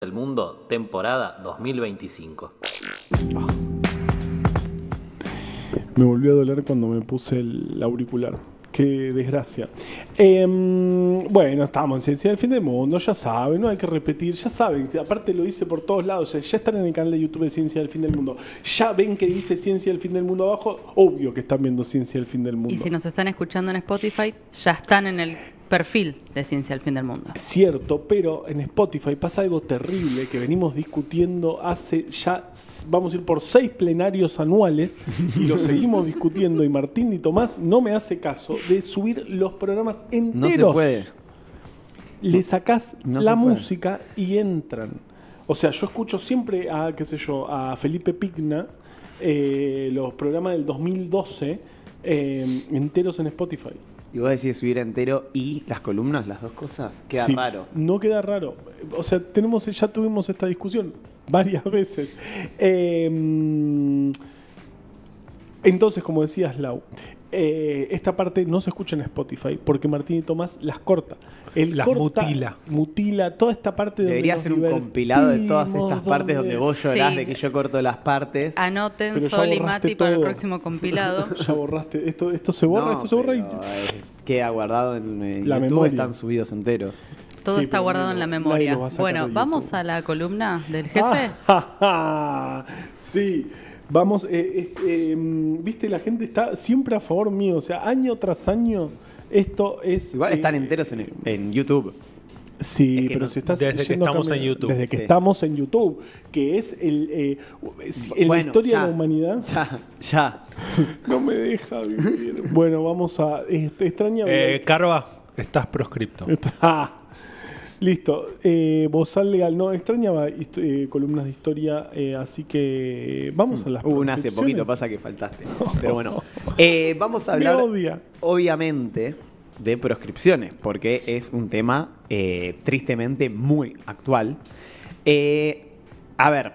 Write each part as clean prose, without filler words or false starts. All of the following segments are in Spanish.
del Mundo, temporada 2025. Me volvió a doler cuando me puse el auricular. Qué desgracia. Bueno, estamos en Ciencia del Fin del Mundo, ya saben, no hay que repetir, ya saben, aparte lo dice por todos lados, ya están en el canal de YouTube de Ciencia del Fin del Mundo, ya ven que dice Ciencia del Fin del Mundo abajo, obvio que están viendo Ciencia del Fin del Mundo. Y si nos están escuchando en Spotify, ya están en el perfil de Ciencia del Fin del Mundo. Cierto, pero en Spotify pasa algo terrible que venimos discutiendo hace ya, vamos a ir por 6 plenarios anuales y lo seguimos discutiendo y Martín y Tomás no me hace caso de subir los programas enteros. No se puede. Le sacás No la se puede. música y entran. O sea, yo escucho siempre a, qué sé yo, a Felipe Pigna, los programas del 2012 enteros en Spotify. Y vos decís subir entero y las columnas, las dos cosas, queda Sí, raro. No queda raro. O sea, ya tuvimos esta discusión varias veces. Entonces, como decías, Lau, esta parte no se escucha en Spotify porque Martín y Tomás las corta. Él Las corta, mutila. Mutila toda esta parte donde Debería nos ser un compilado de todas estas divertimos, partes donde vos llorás Sí. de que yo corto las partes. Anoten Pero ya Sol y borraste Mati para el todo. próximo compilado. Ya borraste. Esto se borra, No, esto se borra y... pero, queda guardado en La YouTube, memoria. están subidos enteros. Todo Sí, está pero guardado nadie en la lo- memoria. nadie lo va a sacar Bueno, de vamos YouTube. a la columna del jefe. Sí, vamos, viste, la gente está siempre a favor mío, o sea, año tras año, esto es... Igual están enteros en YouTube. Sí, es que pero no- si estás desde que yendo a estamos cambiar- en YouTube. Desde que Sí. estamos en YouTube, que es en la Bueno, historia ya. de la humanidad. Ya. No me deja vivir. Bueno, vamos a... extraña... Carva, estás proscripto. Listo, bozal legal, no, extrañaba columnas de historia, así que vamos a las Una hace poquito proscripciones. pasa que faltaste. Pero bueno, vamos a Me hablar odia. obviamente de proscripciones, porque es un tema tristemente muy actual. A ver,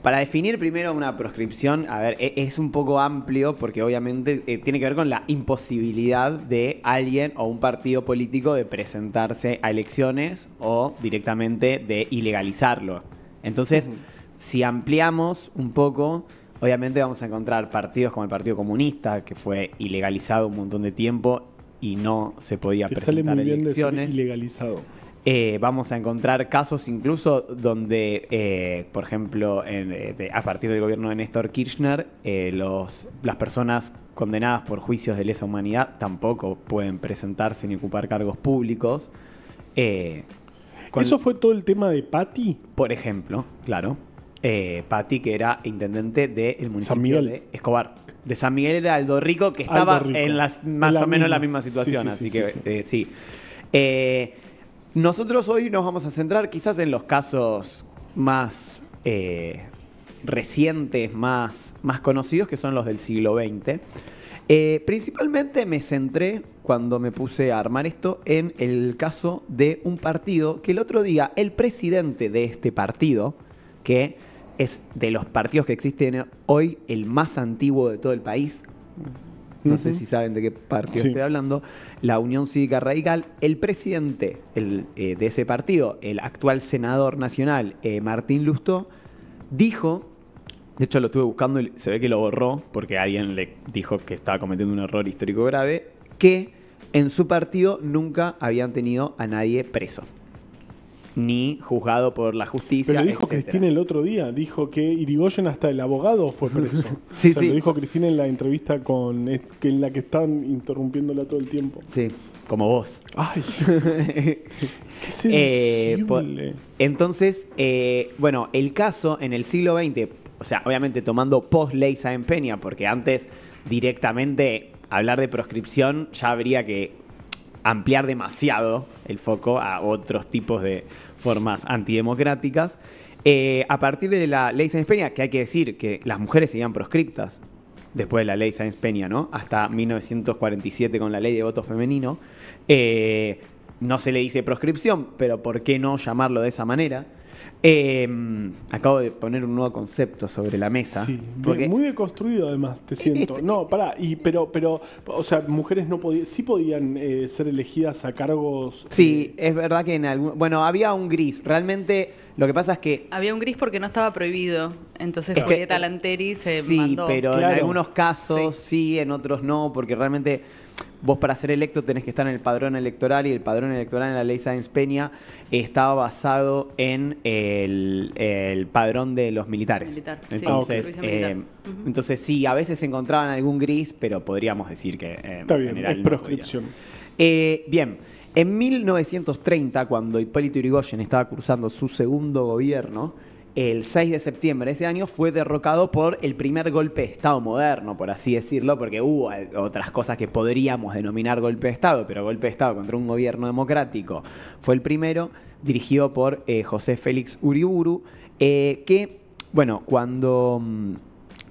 para definir primero una proscripción, a ver, es un poco amplio porque obviamente tiene que ver con la imposibilidad de alguien o un partido político de presentarse a elecciones o directamente de ilegalizarlo. Entonces, si ampliamos un poco, obviamente vamos a encontrar partidos como el Partido Comunista, que fue ilegalizado un montón de tiempo y no se podía Que sale presentar muy bien de ser elecciones. ilegalizado. Vamos a encontrar casos incluso donde, por ejemplo, a partir del gobierno de Néstor Kirchner, las personas condenadas por juicios de lesa humanidad tampoco pueden presentarse ni ocupar cargos públicos. ¿Eso fue todo el tema de Patti? Por ejemplo, claro, Patti, que era intendente del municipio San Miguel. de Escobar. De San Miguel de Aldo Rico, que estaba Aldo Rico. en más En la o menos la misma. misma situación. Sí, así sí, que sí. sí. Nosotros hoy nos vamos a centrar quizás en los casos más recientes, más conocidos, que son los del siglo XX. Principalmente me centré, cuando me puse a armar esto, en el caso de un partido que el otro día el presidente de este partido, que es de los partidos que existen hoy el más antiguo de todo el país, no sé si saben de qué partido Sí. estoy hablando, la Unión Cívica Radical, el presidente de ese partido, el actual senador nacional, Martín Lustó, dijo, de hecho lo estuve buscando y se ve que lo borró porque alguien le dijo que estaba cometiendo un error histórico grave, que en su partido nunca habían tenido a nadie preso, ni juzgado por la justicia. Pero dijo etcétera. Cristina el otro día, dijo que Irigoyen hasta el abogado fue preso. Sí, O sea, sí. Lo dijo Cristina en la entrevista en la que están interrumpiéndola todo el tiempo. Sí, como vos. Ay, qué sensible. Entonces, bueno, el caso en el siglo XX, o sea, obviamente tomando post-ley Sáenz Peña, porque antes directamente hablar de proscripción ya habría que ampliar demasiado el foco a otros tipos de formas antidemocráticas. A partir de la ley Sáenz Peña, que hay que decir que las mujeres seguían proscriptas después de la ley Sáenz Peña, ¿no? Hasta 1947 con la ley de voto femenino. No se le dice proscripción, pero ¿por qué no llamarlo de esa manera? Acabo de poner un nuevo concepto sobre la mesa. Sí, porque muy deconstruido además, te siento. No, pará, pero, o sea, mujeres no podían, sí podían ser elegidas a cargos. sí, es verdad que bueno, había un gris. Realmente lo que pasa es que Había un gris porque no estaba prohibido. Entonces Es que- Julieta Lanteri se sí, mandó. pero Claro. en algunos casos sí, en otros no, porque realmente vos para ser electo tenés que estar en el padrón electoral y el padrón electoral en la ley Sáenz Peña estaba basado en el padrón de los militares. Militar, sí, Entonces, servicio militar. entonces sí, a veces se encontraban algún gris, pero podríamos decir que Está en bien, general es no proscripción. podía. Bien, en 1930, cuando Hipólito Yrigoyen estaba cursando su segundo gobierno, el 6 de septiembre de ese año fue derrocado por el primer golpe de Estado moderno, por así decirlo, porque hubo otras cosas que podríamos denominar golpe de Estado, pero golpe de Estado contra un gobierno democrático fue el primero, dirigido por José Félix Uriburu, que, bueno, cuando...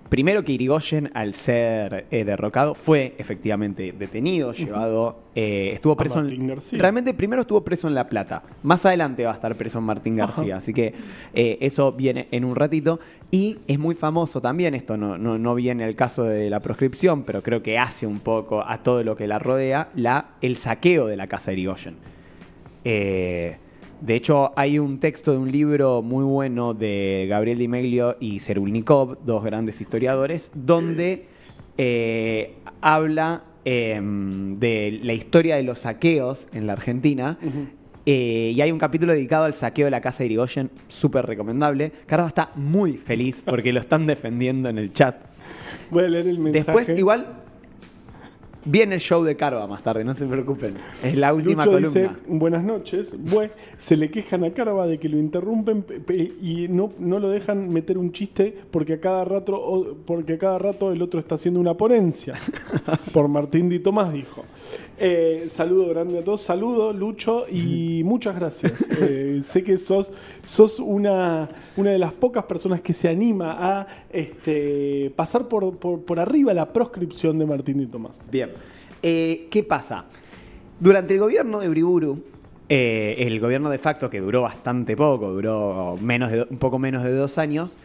Primero que Irigoyen, al ser derrocado, fue efectivamente detenido, llevado, estuvo preso Martín García. Realmente primero estuvo preso en La Plata. Más adelante va a estar preso en Martín García. Así que eso viene en un ratito. Y es muy famoso también, esto no viene al caso de la proscripción, pero creo que hace un poco a todo lo que la rodea, el saqueo de la casa de Irigoyen. De hecho, hay un texto de un libro muy bueno de Gabriel Di Meglio y Serulnikov, dos grandes historiadores, donde habla de la historia de los saqueos en la Argentina. Y hay un capítulo dedicado al saqueo de la casa de Irigoyen, súper recomendable. Carlos está muy feliz porque lo están defendiendo en el chat. Voy a leer el mensaje. Después, igual, viene el show de Carva más tarde, no se preocupen. Es la última Lucho columna. dice, buenas noches. Se le quejan a Carva de que lo interrumpen y no lo dejan meter un chiste porque a cada rato el otro está haciendo una ponencia. Por Martín Di Tomás dijo. Saludo grande a todos. Saludo, Lucho, y muchas gracias. Sé que sos una de las pocas personas que se anima a pasar por arriba la proscripción de Martín Di Tomás. Bien. ¿Qué pasa? Durante el gobierno de Uriburu, el gobierno de facto, que duró bastante poco, duró un poco menos de 2 años,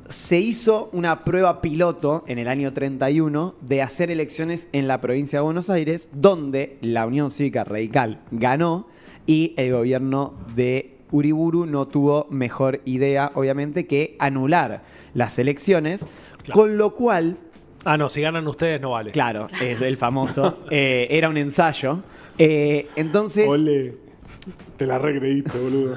se hizo una prueba piloto en el año 31 de hacer elecciones en la provincia de Buenos Aires, donde la Unión Cívica Radical ganó y el gobierno de Uriburu no tuvo mejor idea, obviamente, que anular las elecciones, Claro. con lo cual... Ah, no, si ganan ustedes no vale. Claro, es el famoso. Era un ensayo. Entonces, Ole, te la recreíste, boludo.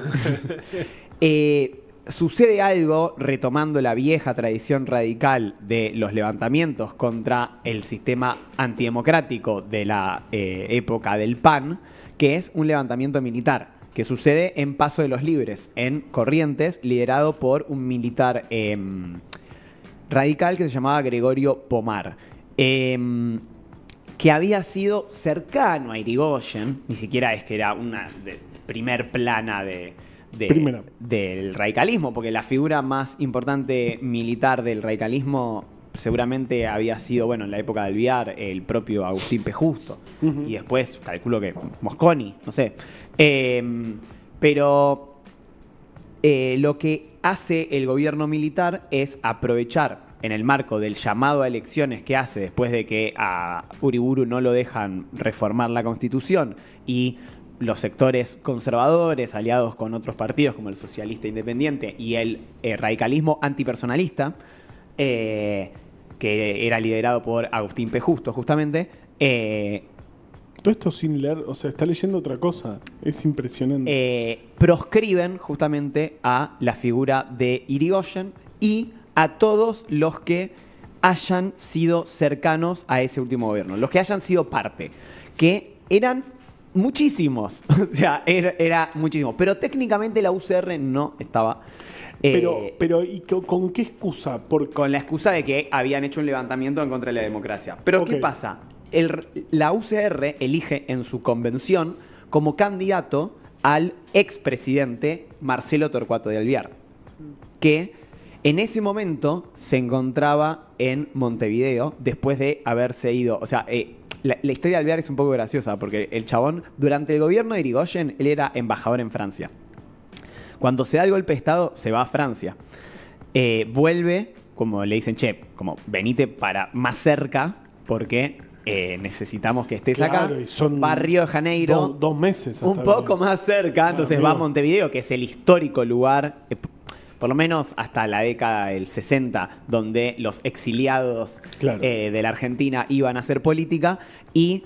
sucede algo, retomando la vieja tradición radical de los levantamientos contra el sistema antidemocrático de la época del PAN, que es un levantamiento militar, que sucede en Paso de los Libres, en Corrientes, liderado por un militar radical que se llamaba Gregorio Pomar, que había sido cercano a Irigoyen, ni siquiera es que era una primer plana Primera. del radicalismo, porque la figura más importante militar del radicalismo seguramente había sido, bueno, en la época del Viar, el propio Agustín P. Justo, y después calculo que Mosconi, no sé. Pero lo que hace el gobierno militar es aprovechar, en el marco del llamado a elecciones que hace después de que a Uriburu no lo dejan reformar la Constitución y los sectores conservadores, aliados con otros partidos como el Socialista Independiente y el radicalismo antipersonalista, que era liderado por Agustín P. Justo, justamente. Todo esto sin leer, o sea, está leyendo otra cosa. Es impresionante. Proscriben justamente a la figura de Irigoyen y a todos los que hayan sido cercanos a ese último gobierno, los que hayan sido parte, que eran muchísimos, o sea, era muchísimo, pero técnicamente la UCR no estaba... Pero ¿y con qué excusa? Con la excusa de que habían hecho un levantamiento en contra de la democracia. Pero ¿qué Ok. pasa? La UCR elige en su convención como candidato al expresidente Marcelo Torcuato de Alvear, que en ese momento se encontraba en Montevideo después de haberse ido. O sea, la historia de Alvear es un poco graciosa porque el chabón, durante el gobierno de Irigoyen, él era embajador en Francia. Cuando se da el golpe de Estado, se va a Francia. Vuelve, como le dicen, che, como venite para más cerca, porque necesitamos que estés acá. Claro, y son va a Río de Janeiro. 2 meses. hasta Un poco más cerca, entonces amigo. va a Montevideo, que es el histórico lugar, por lo menos hasta la década del 60, donde los exiliados Claro. de la Argentina iban a hacer política. Y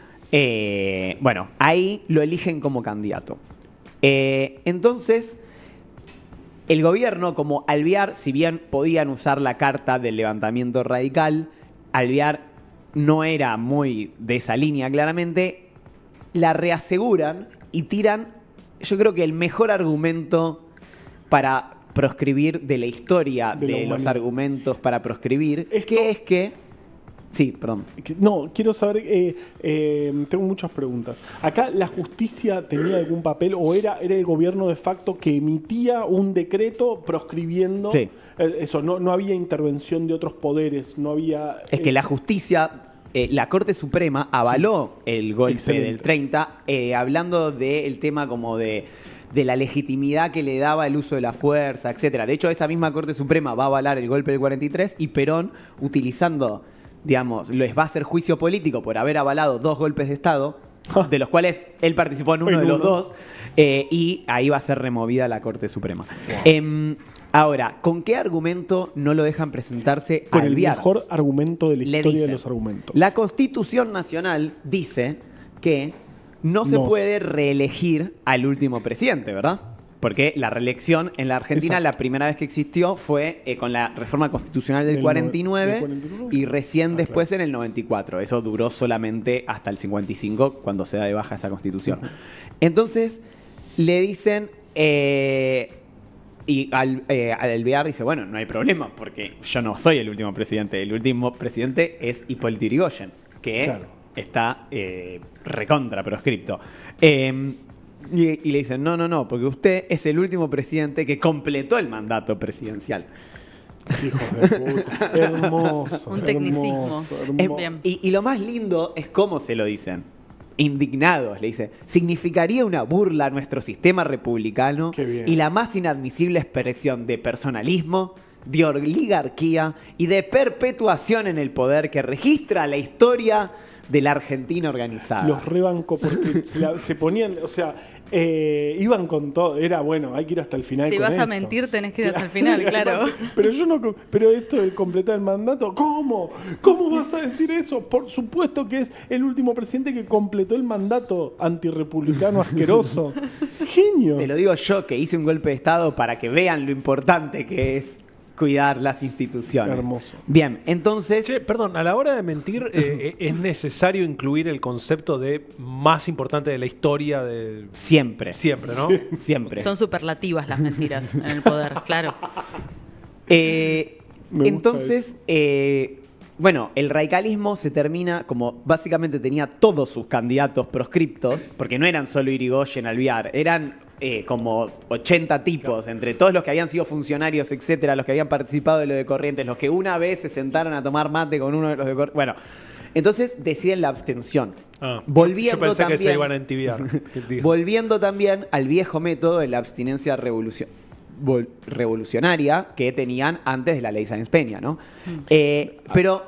bueno, ahí lo eligen como candidato. Entonces, el gobierno, como Alvear, si bien podían usar la carta del levantamiento radical, Alvear no era muy de esa línea claramente, la reaseguran y tiran, yo creo que el mejor argumento para proscribir de la historia De la de los humanidad. argumentos para proscribir, Esto- que es que... Sí, perdón. No, quiero saber, tengo muchas preguntas. ¿Acá la justicia tenía algún papel o era el gobierno de facto que emitía un decreto proscribiendo? Sí. Eso, no había intervención de otros poderes, no había... Es que la justicia, la Corte Suprema avaló el golpe Excelente. del 30, hablando del tema como de la legitimidad que le daba el uso de la fuerza, etcétera. De hecho, esa misma Corte Suprema va a avalar el golpe del 43 y Perón, utilizando, digamos, les va a hacer juicio político por haber avalado 2 golpes de Estado, de los cuales él participó en uno de los 2, y ahí va a ser removida la Corte Suprema. Ahora, ¿con qué argumento no lo dejan presentarse Con a el Alvear? mejor argumento de la Le historia de dicen, los argumentos. la Constitución Nacional dice que no se No. puede reelegir al último presidente, ¿verdad? Porque la reelección en la Argentina, Exacto. la primera vez que existió fue con la reforma constitucional del Del 49, del 49. y recién Ah, después claro. en el 94. Eso duró solamente hasta el 55, cuando se da de baja esa constitución. Entonces, le dicen... y Alvear dice, bueno, no hay problema, porque yo no soy el último presidente. El último presidente es Hipólito Yrigoyen, que Claro. está recontra proscripto. Y le dicen, no, porque usted es el último presidente que completó el mandato presidencial. Hijos de puta. Hermoso. Un tecnicismo. hermoso, hermoso. Bien. Y lo más lindo es cómo se lo dicen. Indignados, le dice, significaría una burla a nuestro sistema republicano Qué bien. y la más inadmisible expresión de personalismo, de oligarquía y de perpetuación en el poder que registra la historia de la Argentina organizada. Los rebanco porque se ponían, o sea, iban con todo. Era bueno, hay que ir hasta el final. Si con vas a esto. mentir, tenés que ir hasta el final, claro. Pero yo no, pero esto de completar el mandato, ¿cómo? ¿Cómo vas a decir eso? Por supuesto que es el último presidente que completó el mandato antirrepublicano asqueroso. Genio. Te lo digo yo, que hice un golpe de Estado para que vean lo importante que es cuidar las instituciones. Hermoso. Bien, entonces... Che, perdón, a la hora de mentir, ¿es necesario incluir el concepto de más importante de la historia de Siempre. siempre, no? Siempre. Son superlativas las mentiras en el poder, claro. Me gusta Entonces, bueno, el radicalismo se termina, como básicamente tenía todos sus candidatos proscriptos, porque no eran solo Irigoyen, Alvear, eran como 80 tipos, entre todos los que habían sido funcionarios, etcétera, los que habían participado de lo de Corrientes, los que una vez se sentaron a tomar mate con uno de los de Corrientes. Bueno, entonces deciden la abstención. Ah, Volviendo yo pensé también, que se iban a entibiar. volviendo también al viejo método de la abstinencia revolucionaria que tenían antes de la ley Sáenz Peña, ¿no? Pero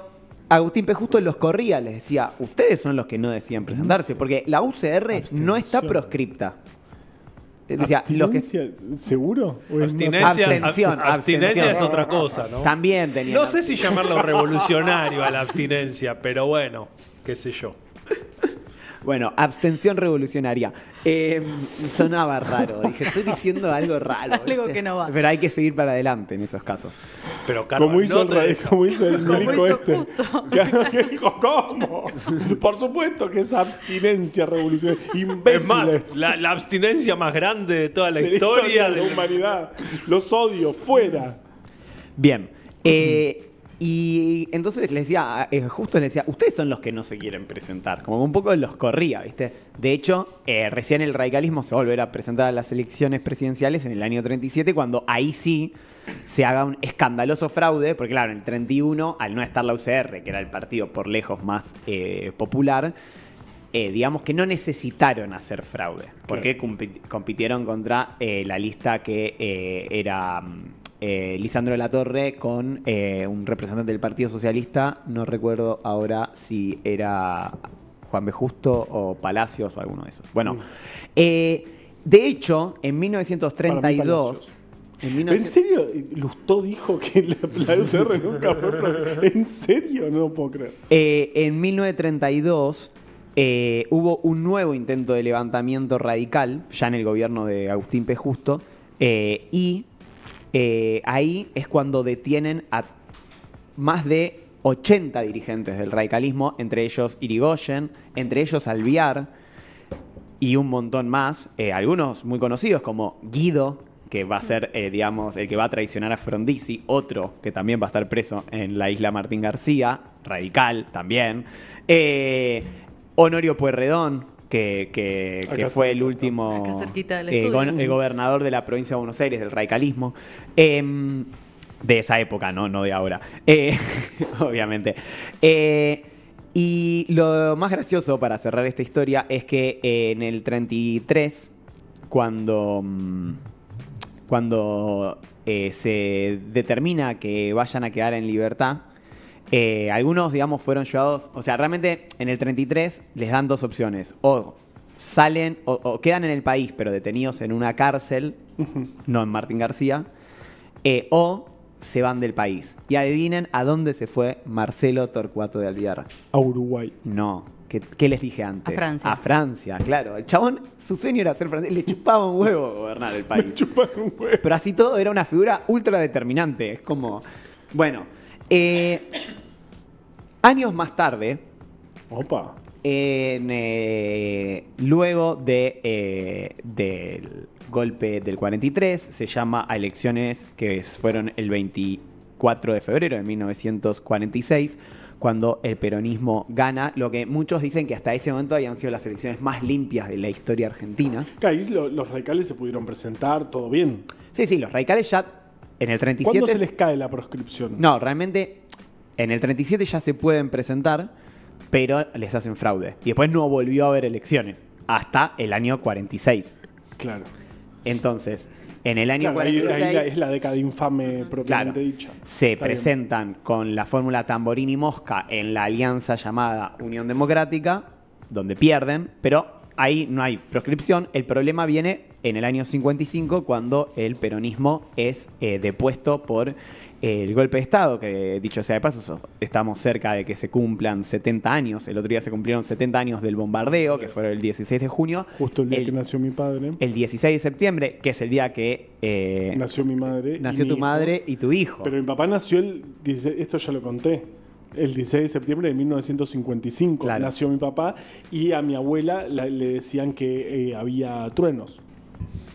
Agustín P. Justo los corría, les decía, ustedes son los que no decían presentarse, porque la UCR no está Abstención. proscripta. Decía, los que... ¿Abstinencia? ¿Seguro? ¿O es Abstinencia, Abstención, abstinencia abstención. es otra cosa, ¿no? También tenían... No sé si llamarlo revolucionario a la abstinencia, pero bueno, qué sé yo. Bueno, abstención revolucionaria. Sonaba raro. Dije, estoy diciendo algo raro. Algo ¿viste? que no va. Pero hay que seguir para adelante en esos casos. Pero Carlos, Como hizo, no te- como hizo el Como milico hizo este. Justo. Claro, que dijo, ¿cómo? Por supuesto que es abstinencia revolucionaria. Es Imbéciles. más, la abstinencia más grande de toda la de historia de la del- humanidad. Los odio, fuera. Bien. Y entonces les decía, justo les decía, ustedes son los que no se quieren presentar. Como un poco los corría, ¿viste? De hecho, recién el radicalismo se va a volver a presentar a las elecciones presidenciales en el año 37, cuando ahí sí se haga un escandaloso fraude, porque claro, en el 31, al no estar la UCR, que era el partido por lejos más popular, digamos que no necesitaron hacer fraude, porque compitieron contra la lista que era Lisandro de la Torre con un representante del Partido Socialista, no recuerdo ahora si era Juan B. Justo o Palacios o alguno de esos. Bueno, de hecho, en 1932... ¿En serio? Lustó dijo que la UCR nunca fue... ¿En serio? No lo puedo creer. En 1932 hubo un nuevo intento de levantamiento radical, ya en el gobierno de Agustín P. Justo, y ahí es cuando detienen a más de 80 dirigentes del radicalismo, entre ellos Irigoyen, entre ellos Alvear y un montón más, algunos muy conocidos como Guido, que va a ser, digamos, el que va a traicionar a Frondizi, otro que también va a estar preso en la isla Martín García, radical también, Honorio Pueyrredón, que fue el último acá cerquita del estudio. el gobernador de la provincia de Buenos Aires, del radicalismo, de esa época, no de ahora, obviamente. Y lo más gracioso para cerrar esta historia es que en el 33, cuando se determina que vayan a quedar en libertad, algunos, digamos, fueron llevados, o sea, realmente en el 33 les dan dos opciones, o salen, o quedan en el país, pero detenidos en una cárcel, no en Martín García, o se van del país. Y adivinen a dónde se fue Marcelo Torcuato de Alvear. A Uruguay. No. ¿Qué les dije antes? A Francia. A Francia, claro. El chabón, su sueño era ser francés. Le chupaba un huevo gobernar el país. Me chupan un huevo. Pero así todo era una figura ultra determinante. Es como... Bueno. Años más tarde... Opa. Luego del golpe del 43, se llama a elecciones que fueron el 24 de febrero de 1946, cuando el peronismo gana, lo que muchos dicen que hasta ese momento habían sido las elecciones más limpias de la historia argentina. Ahí los radicales se pudieron presentar, todo bien. Sí, los radicales ya en el 37... ¿Cuándo se les cae la proscripción? No, realmente en el 37 ya se pueden presentar, pero les hacen fraude. Y después no volvió a haber elecciones hasta el año 46. Claro. Entonces, en el año 46... Ahí es la década infame propiamente dicha. Se Está presentan con la fórmula Tamborini Mosca en la alianza llamada Unión Democrática, donde pierden, pero ahí no hay proscripción. El problema viene en el año 55, cuando el peronismo es depuesto por el golpe de Estado, que dicho sea de paso, estamos cerca de que se cumplan 70 años. El otro día se cumplieron 70 años del bombardeo, que fue el 16 de junio. Justo el día que nació mi padre. El 16 de septiembre, que es el día que... nació mi madre. Nació tu madre y tu hijo. Pero mi papá nació el 16, esto ya lo conté. El 16 de septiembre de 1955 Claro. nació mi papá, y a mi abuela le decían que había truenos.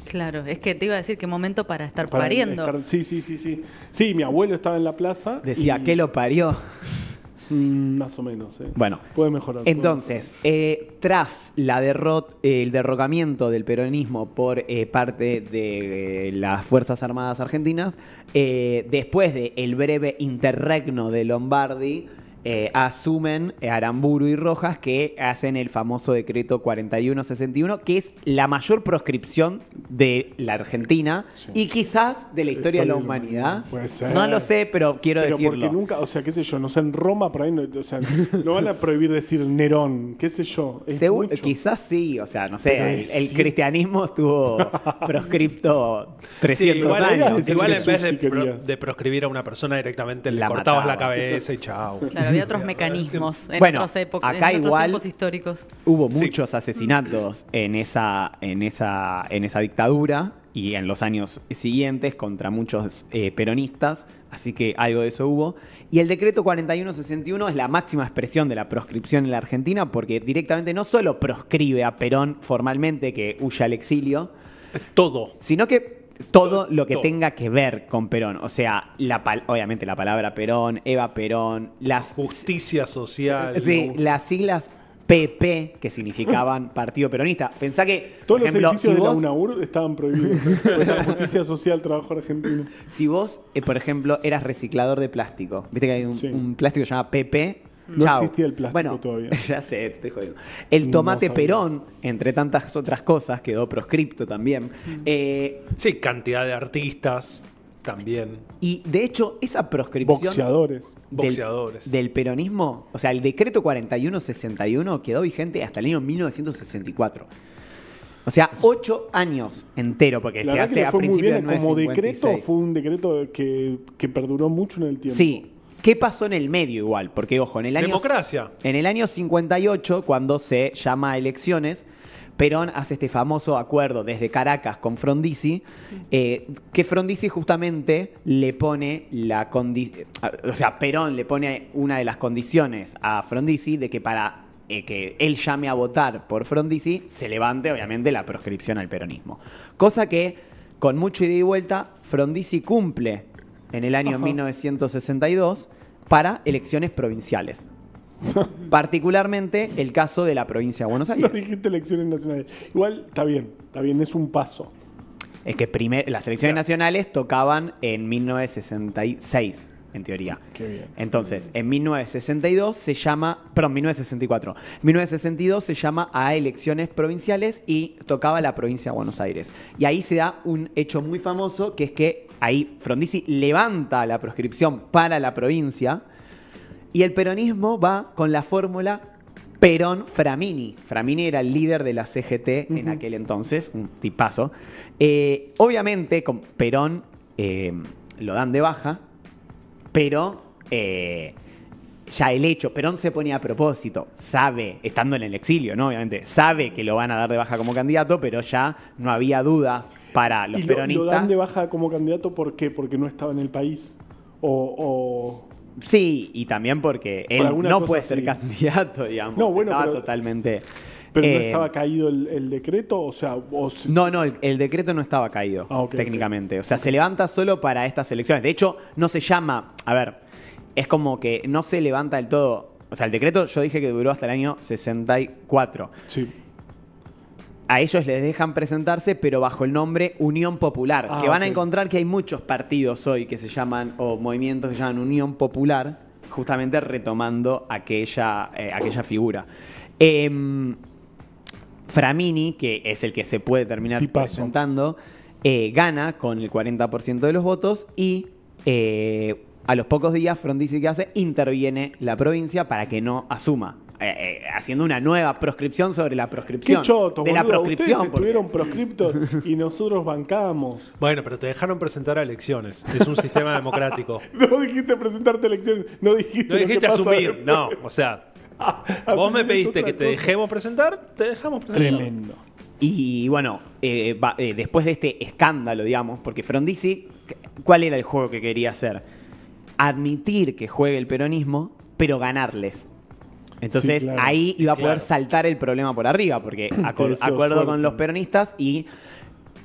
Claro, es que te iba a decir qué momento para estar pariendo. Sí. Sí, mi abuelo estaba en la plaza. Decía, y- ¿qué lo parió? Más o menos, Bueno, puede mejorar. entonces, tras el derrocamiento del peronismo por parte de las Fuerzas Armadas Argentinas, después del breve interregno de Lombardi, asumen Aramburu y Rojas, que hacen el famoso decreto 4161, que es la mayor proscripción de la Argentina y quizás de la historia de la humanidad. Puede ser. No lo sé, pero quiero Pero decirlo. porque nunca, o sea, qué sé yo, no sé, en Roma por ahí, no, o sea, no van a prohibir decir Nerón, qué sé yo. Es Seguro, mucho. quizás sí, o sea, no Pero sé, el sí. cristianismo estuvo proscripto 300 igual, años. decir igual en Jesús, vez si querías. de proscribir a una persona directamente, le La cortabas la matabas. cabeza y chao. Claro, había otros mecanismos en Bueno, otras épocas, acá en otros igual- tiempos históricos. Hubo Sí. muchos asesinatos en esa dictadura y en los años siguientes contra muchos peronistas, así que algo de eso hubo. Y el decreto 4161 es la máxima expresión de la proscripción en la Argentina, porque directamente no solo proscribe a Perón formalmente, que huye al exilio, Todo. sino que todo lo que Todo. tenga que ver con Perón. O sea, obviamente la palabra Perón, Eva Perón, Justicia social. sí, las siglas PP, que significaban Partido Peronista. Pensá que, Todos por ejemplo, los edificios si de la vos, UNAUR estaban prohibidos. La justicia social, trabajo argentino. por ejemplo, eras reciclador de plástico, viste que hay Sí. un plástico que se llama PP, No Chau. existía el plástico Bueno, todavía. Ya sé, estoy jodiendo. El No tomate sabías. Perón, entre tantas otras cosas, quedó proscripto también. Sí, cantidad de artistas también. Y de hecho, esa proscripción Boxeadores. Boxeadores. del peronismo, o sea, el decreto 4161 quedó vigente hasta el año 1964. O sea, 8 años entero, porque La se verdad que hace le a fue muy principios bien. de Como 1956. decreto, fue un decreto que perduró mucho en el tiempo. Sí. ¿Qué pasó en el medio igual? Porque, ojo, en el año... Democracia. En el año 58, cuando se llama a elecciones, Perón hace este famoso acuerdo desde Caracas con Frondizi, que Frondizi justamente le pone la condición... O sea, Perón le pone una de las condiciones a Frondizi de que para que él llame a votar por Frondizi, se levante, obviamente, la proscripción al peronismo. Cosa que, con mucho ida y vuelta, Frondizi cumple en el año 1962 para elecciones provinciales. Particularmente el caso de la provincia de Buenos No Aires. dijiste elecciones nacionales. Igual está bien, es un paso. Es que las elecciones nacionales tocaban en 1966, en teoría. Qué bien. Entonces, en 1962 se llama, perdón, 1964. 1962 se llama a elecciones provinciales y tocaba la provincia de Buenos Aires. Y ahí se da un hecho muy famoso, que es que ahí Frondizi levanta la proscripción para la provincia y el peronismo va con la fórmula Perón-Framini. Framini era el líder de la CGT en aquel entonces, un tipazo. Obviamente, con Perón lo dan de baja, pero ya el hecho, Perón se ponía a propósito, sabe, estando en el exilio, ¿no? Obviamente, sabe que lo van a dar de baja como candidato, pero ya no había dudas para los ¿Y peronistas. lo dan de baja como candidato por qué? ¿Porque no estaba en el país? ¿O Sí, y también porque Por él alguna no cosa puede ser así. candidato, digamos. No, bueno, estaba pero- totalmente... pero no eh, estaba caído el decreto? O sea, No, el decreto no estaba caído, Ah, ok, técnicamente. O sea, se levanta solo para estas elecciones. De hecho, no se llama... A ver, es como que no se levanta del todo... O sea, el decreto yo dije que duró hasta el año 64. Sí. A ellos les dejan presentarse, pero bajo el nombre Unión Popular. Ah, que van a ok. encontrar que hay muchos partidos hoy que se llaman, o movimientos que se llaman Unión Popular, justamente retomando aquella figura. Framini, que es el que se puede terminar Tipazo. presentando, gana con el 40% de los votos y a los pocos días Frondizi, ¿qué hace? Interviene la provincia para que no asuma. Haciendo una nueva proscripción sobre la Qué proscripción. choto, de la boludo. proscripción. Ustedes porque- estuvieron proscriptos y nosotros bancamos. Bueno, pero te dejaron presentar a elecciones. Es un sistema democrático. No dijiste presentarte a elecciones, no dijiste No lo que dijiste pasa asumir. después. No, o sea, vos me Asumir es pediste otra que te cosa. dejemos presentar, te dejamos presentar. Tremendo. Y bueno, después de este escándalo, digamos, porque Frondizi, ¿cuál era el juego que quería hacer? Admitir que juegue el peronismo, pero ganarles. Entonces Sí, claro. ahí iba a poder Claro. saltar el problema por arriba, porque deseo acuerdo suerte. con los peronistas y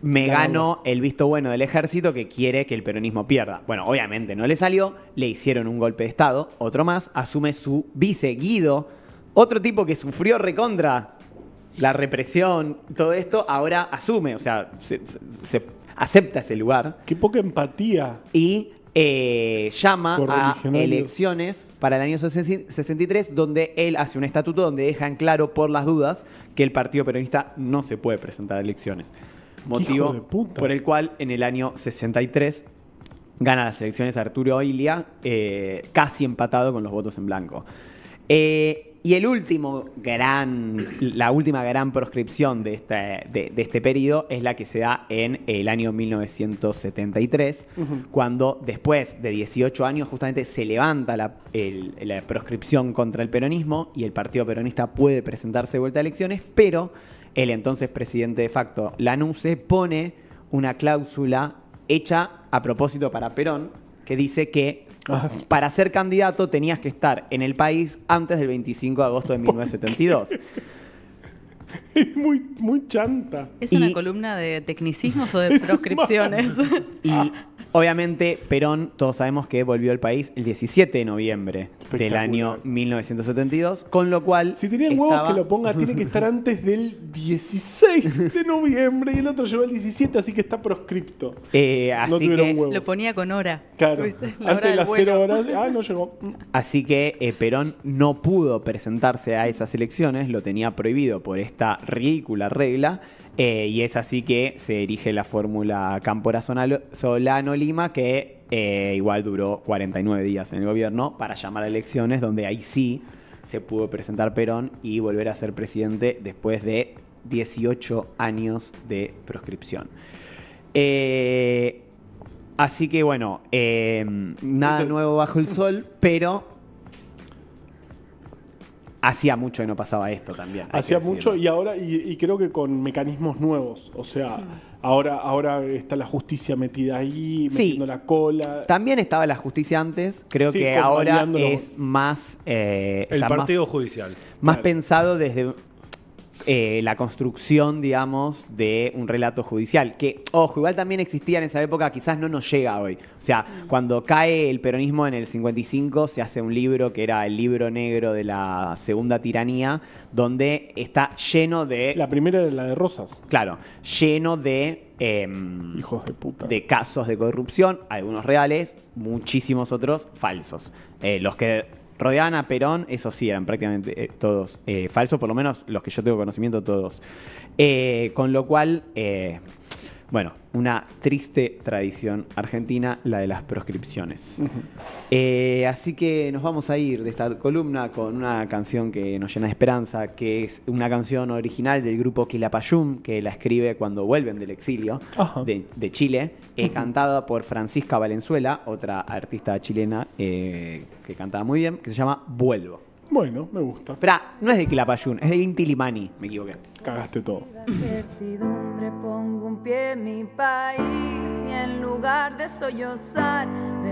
me Ganarlos. gano el visto bueno del ejército que quiere que el peronismo pierda. Bueno, obviamente no le salió, le hicieron un golpe de estado, otro más, asume su vice Guido, otro tipo que sufrió recontra la represión, todo esto, ahora asume, o sea, se acepta ese lugar Qué poca empatía. y llama a Correligionarios. elecciones para el año 63, donde él hace un estatuto donde deja en claro por las dudas que el Partido Peronista no se puede presentar a elecciones. hijo de Motivo puta. por el cual en el año 63 gana las elecciones Arturo Illia, casi empatado con los votos en blanco. Y la última gran proscripción de este periodo es la que se da en el año 1973, cuando después de 18 años justamente se levanta la proscripción contra el peronismo y el Partido Peronista puede presentarse de vuelta a elecciones, pero el entonces presidente de facto, Lanuse, pone una cláusula hecha a propósito para Perón que dice que para ser candidato tenías que estar en el país antes del 25 de agosto de 1972. Es muy, muy chanta. ¿Es una Y- columna de tecnicismos o de proscripciones? Y obviamente Perón, todos sabemos que volvió al país el 17 de noviembre del año 1972, con lo cual Si tenía huevos que lo ponga, tiene que estar antes del 16 de noviembre y el otro llegó el 17, así que está proscripto. Así No tuvieron que, huevos. Lo ponía con hora. Claro, ¿Viste? La hora antes de del las vuelo. 0 horas, no llegó. así que Perón no pudo presentarse a esas elecciones, lo tenía prohibido por esta ridícula regla, y es así que se erige la fórmula Cámpora-Solano-Lima, que igual duró 49 días en el gobierno para llamar a elecciones, donde ahí sí se pudo presentar Perón y volver a ser presidente después de 18 años de proscripción. Así que bueno, nada nuevo bajo el sol, pero hacía mucho que no pasaba esto también. hay que Hacía decirlo. mucho y ahora, y creo que con mecanismos nuevos. O sea, ahora está la justicia metida ahí, Sí. metiendo la cola. También estaba la justicia antes, creo Sí, que ahora convalidándolo. es más... El está partido judicial. más Claro. pensado desde la construcción, digamos, de un relato judicial. Que, ojo, igual también existía en esa época, quizás no nos llega hoy. O sea, cuando cae el peronismo en el 55, se hace un libro que era el libro negro de la segunda tiranía, donde está lleno de... La primera era la de Rosas. Claro, lleno de... Hijos de puta. de casos de corrupción, algunos reales, muchísimos otros falsos. Los que rodeaban a Perón, eso sí, eran prácticamente todos falsos, por lo menos los que yo tengo conocimiento, todos. Con lo cual, bueno, una triste tradición argentina, la de las proscripciones. Así que nos vamos a ir de esta columna con una canción que nos llena de esperanza, que es una canción original del grupo Quilapayún, que la escribe cuando vuelven del exilio Ajá. de Chile, cantada por Francisca Valenzuela, otra artista chilena que cantaba muy bien, que se llama Vuelvo. Bueno, me gusta. Pero no es de Quilapayún, es de Inti Limani, me equivoqué. Cagaste todo. Certidumbre, pongo un pie en mi país y en lugar de sollozar